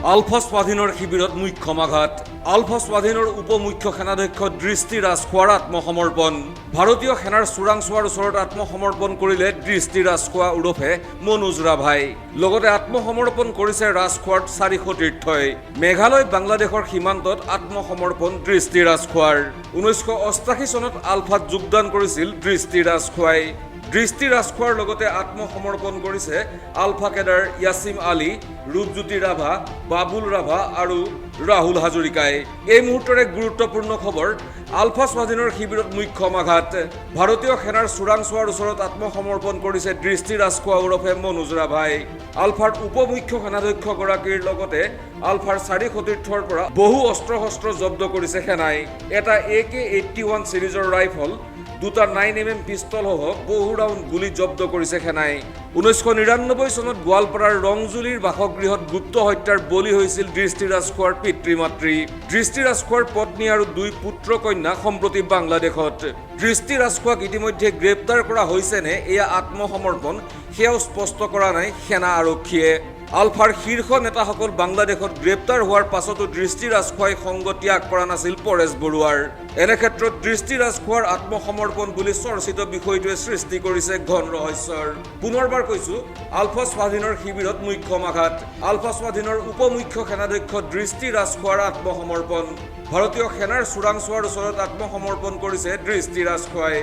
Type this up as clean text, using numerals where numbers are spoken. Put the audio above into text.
আলফা স্বাধীনৰ শিবিৰত মুখ্য আঘাত আলফা স্বাধীনৰ উপ মুখ্য সেনাধ্যক্ষ দৃষ্টি ৰাজখোৱাৰ আত্মসমৰ্পণ ভাৰতীয় সেনাৰ চোৰাংচোৱাৰ ওচৰত আত্মসমৰ্পণ কৰিলে দৃষ্টি ৰাজখোৱা ওৰফে মনোজ ৰাভাই লগতে আত্মসমৰ্পণ কৰিছে ৰাজখোৱাৰ 400 তীৰ্থই মেঘালয় বাংলাদেশৰ সীমান্তত আত্মসমৰ্পণ দৃষ্টি ৰাজখোৱাৰ 1988 চনত আলফাত যোগদান কৰিছিল দৃষ্টি ৰাজখোৱাই দৃষ্টি ৰাজখোৱাৰ লগতে আত্মসমৰ্পণ কৰিছে আলফা কেডাৰ ইয়াছিম আলী ৰূপজ্যোতি ৰাভা বাবুল ৰাভা আৰু ৰাহুল হাজৰিকাই এই মুহূৰ্তৰে গুৰুত্বপূৰ্ণ খবৰ আলফা স্বাধীনৰ শিবিৰত মুখ্য আঘাত ভাৰতীয় সেনাৰ চোৰাংচোৱাৰ ওচৰত আত্মসমৰ্পণ কৰিছে দৃষ্টি ৰাজখোৱা ওৰফে মনোজ ৰাভাই আলফাৰ উপ মুখ্য সেনাধ্যক্ষগৰাকীৰ লগতে আলফাৰ 400 তীৰ্থৰ পৰা বহু অস্ত্ৰ শস্ত্ৰ জব্দ কৰিছে সেনাই এটা AK-81 সিৰিজৰ ৰাইফল দুটা 9mm পিস্তল সহ বহু ৰাউণ্ড গুলি জব্দ কৰিছে সেনাই 1999 চনত গোৱালপাৰাৰ ৰংজুলিৰ বাসগৃহত গুপ্ত হত্যাৰ বলি হৈছিল দৃষ্টি ৰাজখোৱাৰ পিতৃ মাতৃ দৃষ্টি ৰাজখোৱাৰ পত্নী আৰু দুই পুত্ৰ কন্যা সম্প্ৰতি বাংলাদেশত দৃষ্টি ৰাজখোৱাক ইতিমধ্যে গ্ৰেপ্তাৰ কৰা হৈছে নে এয়া আত্মসমৰ্পণ সেয়াও স্পষ্ট কৰা নাই সেনা আৰক্ষীয়ে আলফাৰ শীৰ্ষ নেতাসকল বাংলাদেশত গ্ৰেপ্তাৰ হোৱাৰ পাছতো দৃষ্টি ৰাজখোৱাই সংগ ত্যাগ কৰা নাছিল পৰেশ বৰুৱাৰ এনে ক্ষেত্ৰত দৃষ্টি ৰাজখোৱাৰ আত্মসমৰ্পণ বুলি চৰ্চিত বিষয়টোৱে সৃষ্টি কৰিছে ঘন ৰহস্যৰ পুনৰবাৰ কৈছো আলফা স্বাধীনৰ শিবিৰত মুখ্য আঘাত আলফা স্বাধীনৰ উপ মুখ্য সেনাধ্যক্ষ দৃষ্টি ৰাজখোৱাৰ আত্মসমৰ্পণ ভাৰতীয় সেনাৰ চোৰাংচোৱাৰ ওচৰত আত্মসমৰ্পণ কৰিছে দৃষ্টি ৰাজখোৱাই